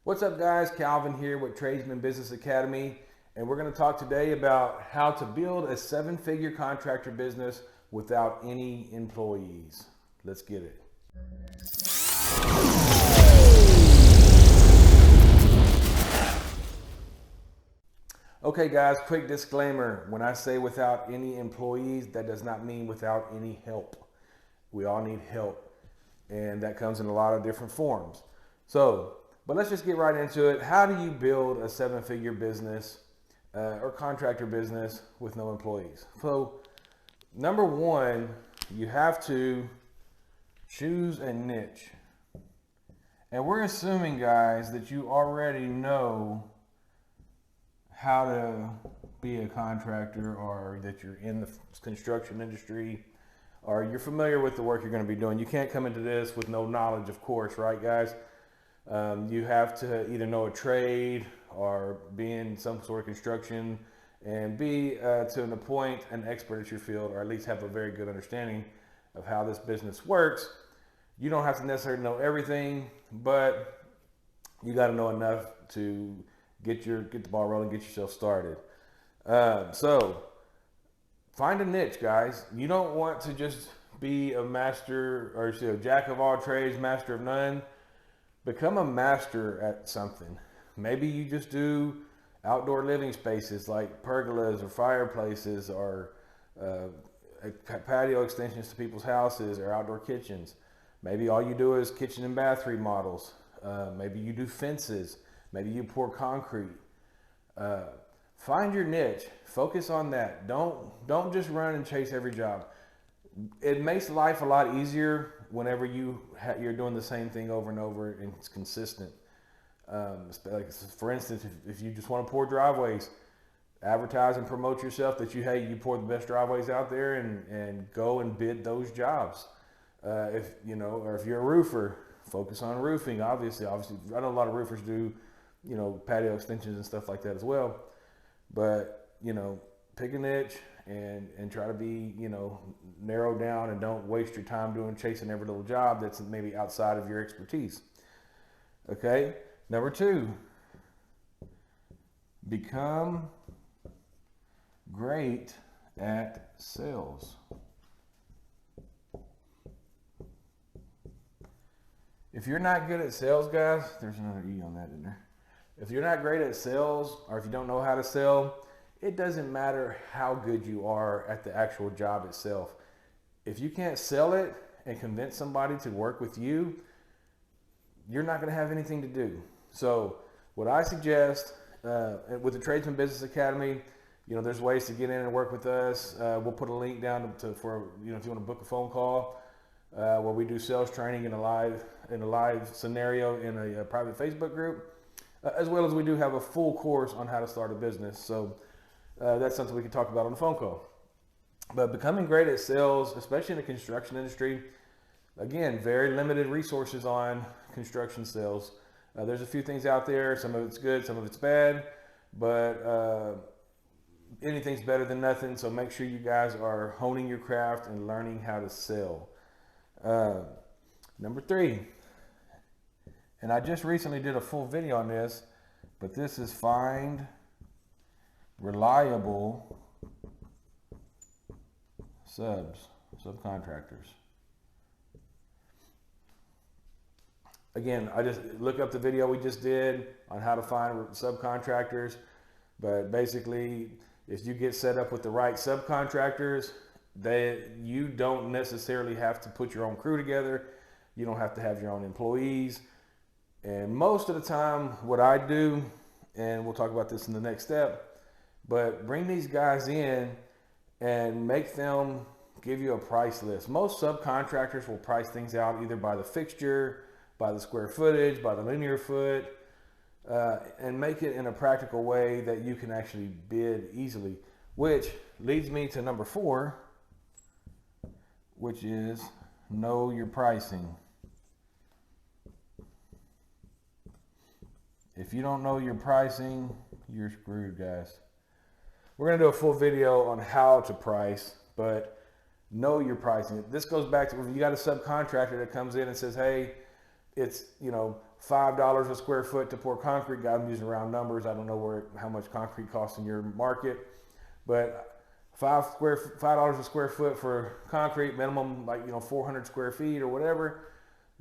What's up guys, Calvin here with Tradesman Business Academy, and we're going to talk today about how to build a seven-figure contractor business without any employees. Let's get it. Okay guys, quick disclaimer. When I say without any employees, that does not mean without any help. We all need help, and that comes in a lot of different forms. But let's just get right into it. How do you build a seven-figure business or contractor business with no employees? So number one, you have to choose a niche. And we're assuming, guys, that you already know how to be a contractor, or that you're in the construction industry, or you're familiar with the work you're going to be doing. You can't come into this with no knowledge, of course, right, guys? You have to either know a trade or be in some sort of construction and be to a point an expert at your field, or at least have a very good understanding of how this business works. You don't have to necessarily know everything, but you got to know enough to get the ball rolling, get yourself started. So find a niche, guys. You don't want to just be a master, or a jack of all trades, master of none. Become a master at something. Maybe you just do outdoor living spaces like pergolas or fireplaces, or patio extensions to people's houses, or outdoor kitchens. Maybe all you do is kitchen and bath remodels. Maybe you do fences. Maybe you pour concrete. Find your niche. Focus on that. Don't just run and chase every job. It makes life a lot easier whenever you're doing the same thing over and over and it's consistent. Like for instance, if you just want to pour driveways, advertise and promote yourself that you pour the best driveways out there, and go and bid those jobs. Or if you're a roofer, focus on roofing. Obviously, I know a lot of roofers do, patio extensions and stuff like that as well. But pick a niche and try to be, narrow down, and don't waste your time chasing every little job that's maybe outside of your expertise. Okay. Number two, become great at sales. If you're not good at sales, guys, there's another E on that, isn't there? If you're not great at sales, or if you don't know how to sell, it doesn't matter how good you are at the actual job itself. If you can't sell it and convince somebody to work with you, you're not going to have anything to do. So what I suggest with the Tradesman Business Academy, there's ways to get in and work with us. We'll put a link down for if you want to book a phone call where we do sales training in a live scenario in a private Facebook group, as well as we do have a full course on how to start a business. So that's something we can talk about on the phone call. But becoming great at sales, especially in the construction industry, again, very limited resources on construction sales. There's a few things out there. Some of it's good, some of it's bad, but anything's better than nothing. So make sure you guys are honing your craft and learning how to sell. Number three, and I just recently did a full video on this, but this is find reliable subcontractors. Again, I just look up the video we just did on how to find subcontractors, but basically, if you get set up with the right subcontractors, you don't necessarily have to put your own crew together. You don't have to have your own employees. And most of the time, what I do, and we'll talk about this in the next step, but bring these guys in and make them give you a price list. Most subcontractors will price things out either by the fixture, by the square footage, by the linear foot, and make it in a practical way that you can actually bid easily, which leads me to number four, which is know your pricing. If you don't know your pricing, you're screwed, guys. We're going to do a full video on how to price, but know your pricing. This goes back to when you got a subcontractor that comes in and says, hey, it's, $5 a square foot to pour concrete. Guys, I'm using round numbers. I don't know how much concrete costs in your market, but $5 a square foot for concrete, minimum, like, 400 square feet or whatever.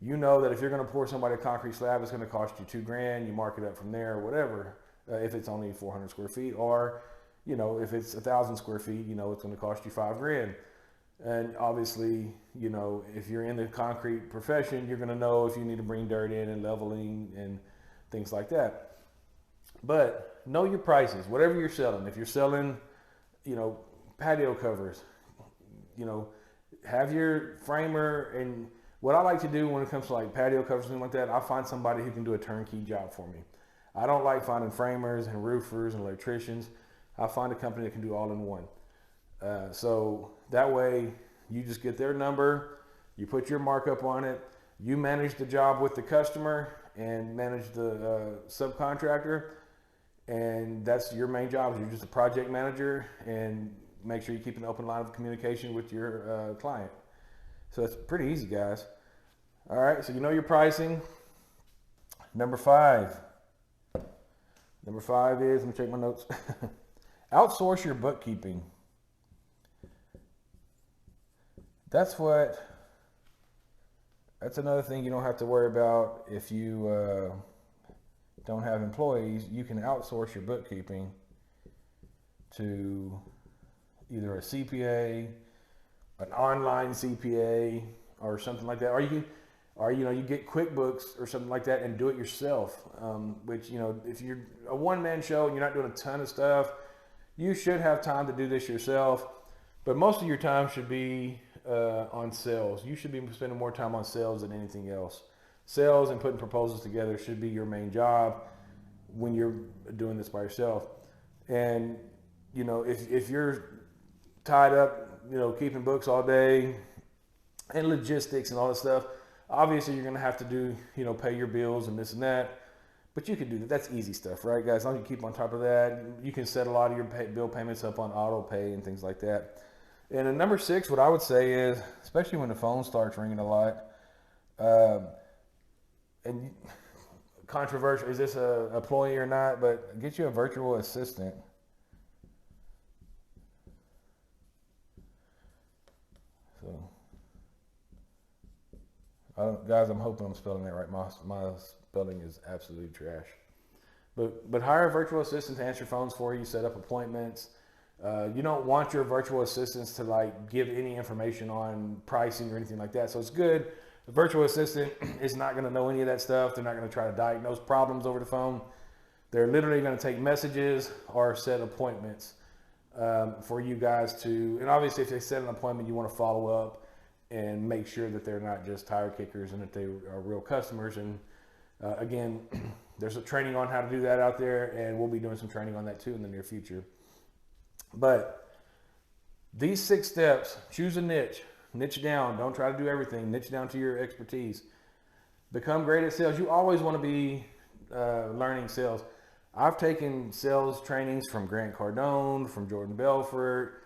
You know that if you're going to pour somebody a concrete slab, it's going to cost you $2,000. You mark it up from there or whatever. If it's only 400 square feet, or, if it's 1,000 square feet, it's going to cost you $5,000. And obviously, if you're in the concrete profession, you're going to know if you need to bring dirt in and leveling and things like that. But know your prices, whatever you're selling. If you're selling, patio covers, have your framer. And what I like to do when it comes to like patio covers and like that, I find somebody who can do a turnkey job for me. I don't like finding framers and roofers and electricians. I find a company that can do all in one. So that way you just get their number, you put your markup on it, you manage the job with the customer and manage the subcontractor, and that's your main job. You're just a project manager, and make sure you keep an open line of communication with your client. So it's pretty easy, guys. All right, so you know your pricing. Number five is, let me check my notes. Outsource your bookkeeping. That's another thing you don't have to worry about if you don't have employees. You can outsource your bookkeeping to either a CPA, an online CPA, or something like that. Or you get QuickBooks or something like that and do it yourself. Which, if you're a one-man show and you're not doing a ton of stuff, you should have time to do this yourself. But most of your time should be on sales. You should be spending more time on sales than anything else. Sales and putting proposals together should be your main job when you're doing this by yourself. And if you're tied up, keeping books all day and logistics and all that stuff, obviously you're going to have to do, pay your bills and this and that. But you can do that. That's easy stuff, right, guys? As long as you keep on top of that, you can set a lot of your bill payments up on auto pay and things like that. And then number 6, what I would say is, especially when the phone starts ringing a lot, and controversial, is this a employee or not, but get you a virtual assistant. So, guys, I'm hoping I'm spelling that right. My spelling is absolutely trash. But hire a virtual assistant to answer phones for you, set up appointments. You don't want your virtual assistants to give any information on pricing or anything like that. So it's good. The virtual assistant is not going to know any of that stuff. They're not going to try to diagnose problems over the phone. They're literally going to take messages or set appointments for you guys to, and obviously if they set an appointment, you want to follow up and make sure that they're not just tire kickers and that they are real customers. And again, there's a training on how to do that out there, and we'll be doing some training on that too in the near future. But these 6 steps: choose a niche down. Don't try to do everything. Niche down to your expertise. Become great at sales. You always want to be learning sales. I've taken sales trainings from Grant Cardone, from Jordan Belfort,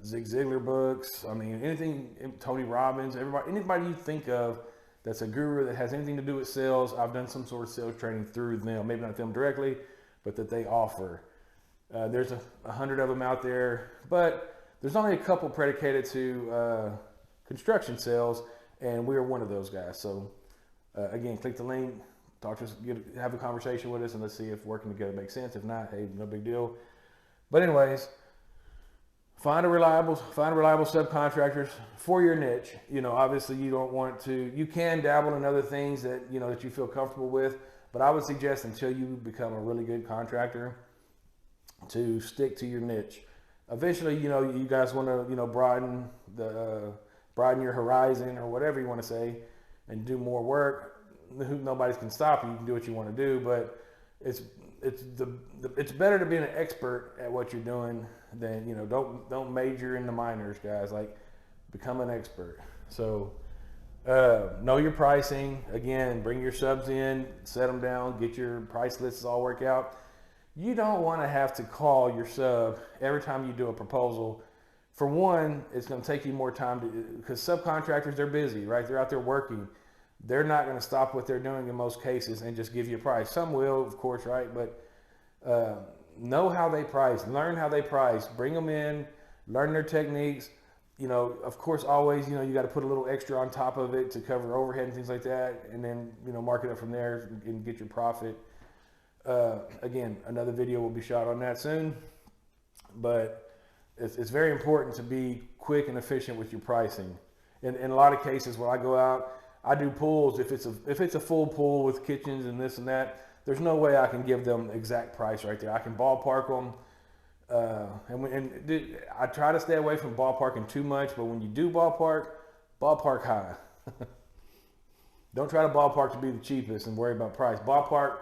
Zig Ziglar books. I mean, anything, Tony Robbins, anybody you think of that's a guru that has anything to do with sales, I've done some sort of sales training through them. Maybe not them directly, but that they offer. There's 100 of them out there, but there's only a couple predicated to construction sales, and we're one of those guys. So again, click the link, talk to us, have a conversation with us, and let's see if working together makes sense. If not, hey, no big deal. But anyways, find a reliable subcontractors for your niche. Obviously you don't want to, you can dabble in other things that, that you feel comfortable with, but I would suggest until you become a really good contractor to stick to your niche. Eventually, you guys want to, broaden your horizon or whatever you want to say and do more work. Nobody can stop you. You can do what you want to do, but it's better to be an expert at what you're doing than, don't major in the minors, guys. Become an expert. So know your pricing. Again, bring your subs in, set them down, get your price lists all worked out. You don't want to have to call your sub every time you do a proposal. For one, it's going to take you more time because subcontractors, they're busy, right? They're out there working. they're not going to stop what they're doing in most cases and just give you a price. Some will, of course, right? But know how they price, learn how they price, bring them in, learn their techniques. You know, of course, always, you know, you got to put a little extra on top of it to cover overhead and things like that, and then, you know, mark it up from there and get your profit. Again, another video will be shot on that soon, but it's very important to be quick and efficient with your pricing. In a lot of cases, when I go out, I do pools. If it's a full pool with kitchens and this and that, there's no way I can give them exact price right there. I can ballpark them. I try to stay away from ballparking too much, but when you do ballpark high. Don't try to ballpark to be the cheapest and worry about price. Ballpark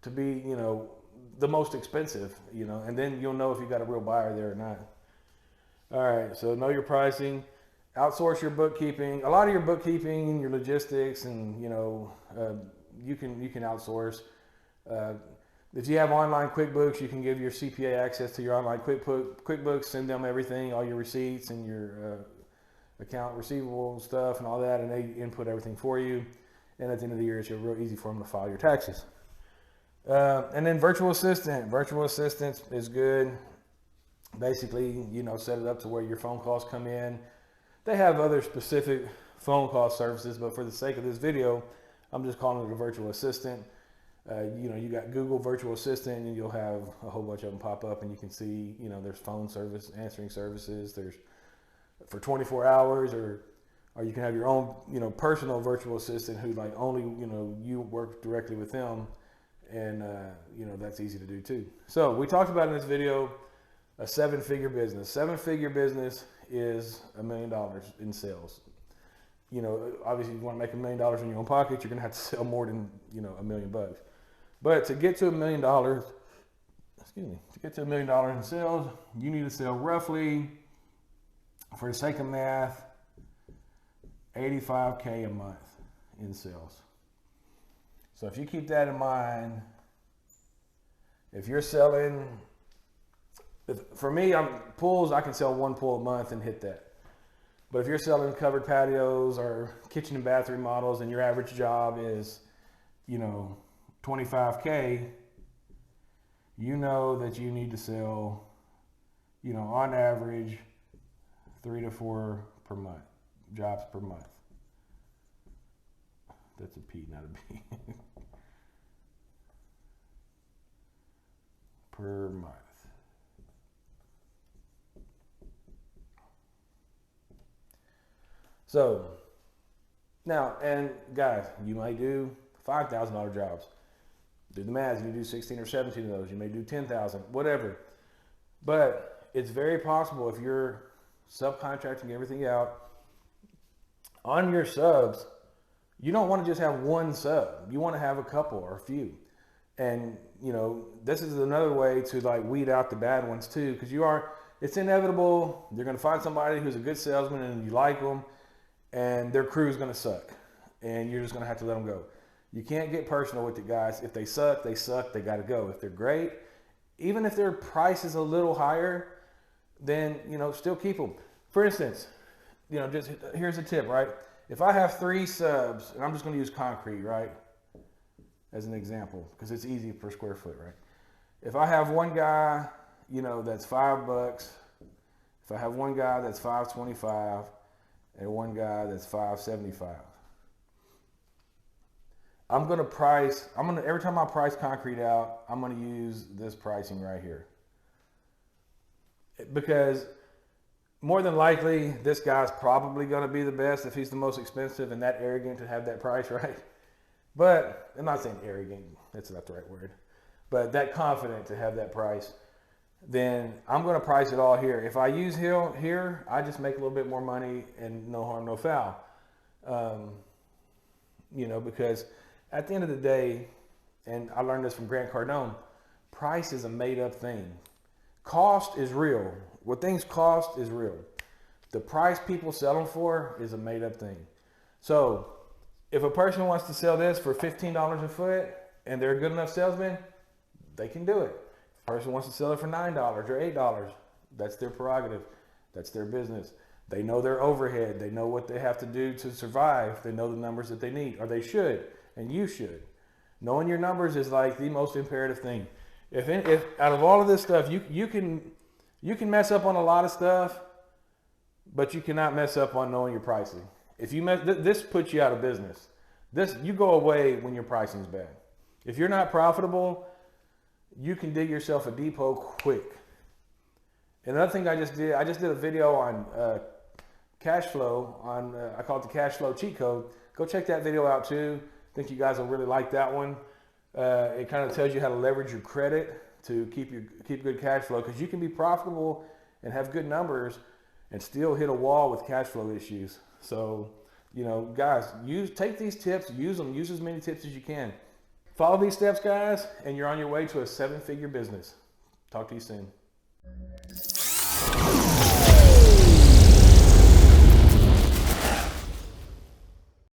to be, you know, the most expensive, you know, and then you'll know if you got a real buyer there or not. All right, so know your pricing. Outsource your bookkeeping. A lot of your bookkeeping, your logistics, and, you know, you can outsource. If you have online QuickBooks, you can give your CPA access to your online QuickBooks, send them everything, all your receipts and your account receivable stuff and all that, and they input everything for you. And at the end of the year, it's real easy for them to file your taxes. And then virtual assistant. Virtual assistant is good. Basically, you know, set it up to where your phone calls come in. They have other specific phone call services, but for the sake of this video, I'm just calling it a virtual assistant. You know, you got Google virtual assistant, and you'll have a whole bunch of them pop up, and you can see, you know, there's phone service, answering services. There's for 24 hours, or you can have your own, you know, personal virtual assistant who, like, only, you know, you work directly with them, and you know, that's easy to do too. So we talked about in this video a 7-figure business. 7-figure business is $1 million in sales. You know, obviously, if you want to make $1 million in your own pocket, you're going to have to sell more than, you know, $1 million bucks. But to get to $1 million, to get to $1 million in sales, you need to sell roughly, for the sake of math, $85K a month in sales. So if you keep that in mind, if you're selling, for me, pools, I can sell 1 pool a month and hit that. But if you're selling covered patios or kitchen and bathroom models, and your average job is, you know, $25K, you know that you need to sell, you know, on average, 3 to 4 per month, jobs per month. That's a P, not a B. Per month. So now, and guys, you might do $5,000 jobs. Do the math. You do 16 or 17 of those. You may do 10,000, whatever. But it's very possible, if you're subcontracting everything out on your subs, you don't want to just have one sub. You want to have a couple or a few. And, you know, this is another way to, like, weed out the bad ones too, because it's inevitable. You're going to find somebody who's a good salesman and you like them, and their crew is going to suck, and you're just going to have to let them go. You can't get personal with it, guys. If they suck, they suck. They got to go. If they're great, even if their price is a little higher, then, you know, still keep them. For instance, you know, just here's a tip, right? If I have 3 subs, and I'm just going to use concrete, right, as an example, because it's easy per square foot, right? If I have one guy, you know, that's $5, if I have one guy that's $5.25, and one guy that's $5.75, every time I price concrete out, I'm going to use this pricing right here. Because more than likely, this guy's probably going to be the best if he's the most expensive and that arrogant to have that price, right? But I'm not saying arrogant, that's not the right word, but that confident to have that price, then I'm going to price it all here. If I use here, I just make a little bit more money and no harm, no foul. You know, because at the end of the day, and I learned this from Grant Cardone, price is a made up thing. Cost is real. What things cost is real. The price people sell them for is a made up thing. So if a person wants to sell this for $15 a foot and they're a good enough salesman, they can do it. If a person wants to sell it for $9 or $8, that's their prerogative. That's their business. They know their overhead. They know what they have to do to survive. They know the numbers that they need, or they should, and you should. Knowing your numbers is like the most imperative thing. If out of all of this stuff, you can mess up on a lot of stuff, but you cannot mess up on knowing your pricing. If you this puts you out of business. You go away when your pricing's bad. If you're not profitable, you can dig yourself a deep hole quick. Another thing I just did a video on cash flow. I call it the cash flow cheat code. Go check that video out too. I think you guys will really like that one. It kind of tells you how to leverage your credit to keep good cash flow, because you can be profitable and have good numbers and still hit a wall with cash flow issues. So, guys, take these tips, use them, use as many tips as you can. Follow these steps, guys, and you're on your way to a 7-figure business. Talk to you soon.